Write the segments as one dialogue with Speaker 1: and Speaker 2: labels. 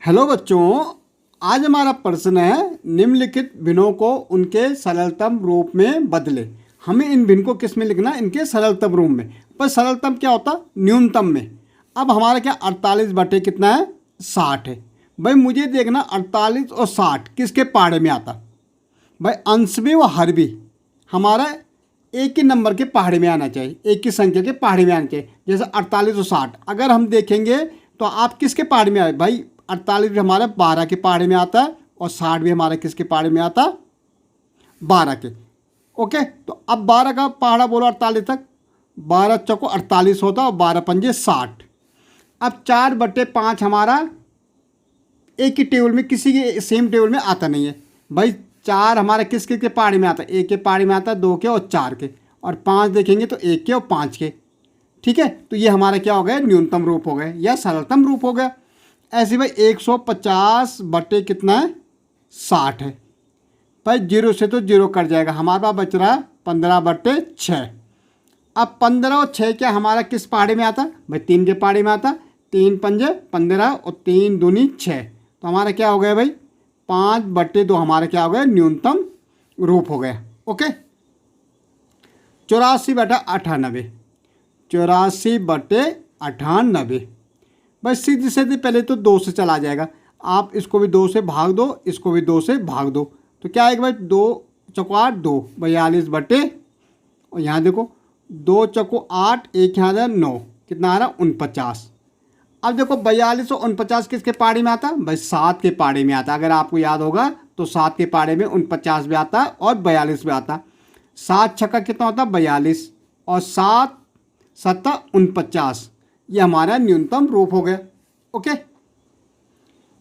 Speaker 1: Hello बच्चों, आज हमारा प्रश्न है निम्नलिखित भिन्नों को उनके सरलतम रूप में बदले। हमें इन भिन्न को किस में लिखना है? इनके सरलतम रूप में। पर सरलतम क्या होता? न्यूनतम में। अब हमारा क्या 48 बटे कितना है? 60 है। भाई मुझे देखना 48 और 60 किसके पहाड़े में आता? भाई अंश भी व हर भी हमारा एक ही नंबर के पहाड़े में आना चाहिए, एक ही संख्या के पहाड़े में आना चाहिए। जैसे 48 और 60 अगर हम देखेंगे तो आप किसके पहाड़े में आए? भाई 48 भी हमारे 12 के पहाड़े में आता है और 60 भी हमारे किसके पहाड़े में आता? 12 के। ओके, तो अब 12 का पहाड़ा बोलो 48 तक। 12 चौको 48 होता और 12 पंजे 60। अब 4/5 हमारा एक ही टेबल में, किसी के सेम टेबल में आता नहीं है। भाई 4 हमारा किस के पहाड़े में आता है? एक के पहाड़े में आता है, 2 के और 4 के। और 5 देखेंगे तो 1 के और 5 के। ठीक है, तो ये हमारा क्या हो गया? न्यूनतम रूप हो गया या सरलतम रूप हो गया। ऐसे भाई 150 बटे कितना है? 60 है। भाई 0 से तो 0 कट जाएगा, हमारे पास बच रहा है 15/6। अब 15 और 6 क्या हमारा किस पहाड़े में आता? भाई 3 के पहाड़े में आता। 3 पंजे 15 और 3 दूनी 6। तो हमारा क्या हो गया भाई? 5/2 हमारा क्या हो गया? न्यूनतम रूप हो गया। ओके, 84/98। 84/98। बस सीधी सीधी पहले तो 2 से चला जाएगा। आप इसको भी 2 से भाग दो, इसको भी 2 से भाग दो, तो क्या आएगा भाई? 2 चौको 8, 2 42 बटे, और यहाँ देखो 2 चौको 8, एक यहाँ आ 9, कितना आ रहा? 49। अब देखो 42 और 49 किसके पहाड़े में आता? भाई 7 के पहाड़े में आता। अगर आपको याद होगा तो 7 के पहाड़े में 49 भी आता और 42 भी आता। 7 छक्का कितना होता? 42 और 7 7 49। ये हमारा न्यूनतम रूप हो गया। ओके,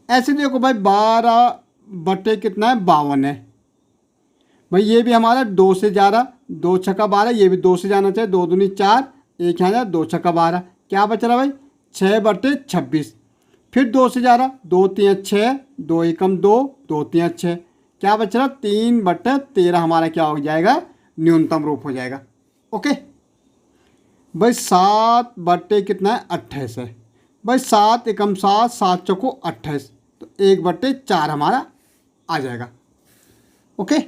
Speaker 1: ऐसे देखो भाई 12 बटे कितना है? 52 है। भाई ये भी हमारा 2 से जा रहा, 2 छक्का 12, ये भी 2 से जाना चाहिए। 2 दूनी 4, एक यहाँ जा 2 छक्का 12, क्या बच रहा भाई? 6/26। फिर 2 से जा रहा, 2 3 6, 2 एकम 2, 2 3 6, क्या बच रहा? 3/13 हमारा क्या हो जाएगा? न्यूनतम रूप हो जाएगा। ओके भाई 7 बटे कितना है? 28 है। भाई 7 एकम 7, 7 चौको 28, तो 1/4 हमारा आ जाएगा। ओके।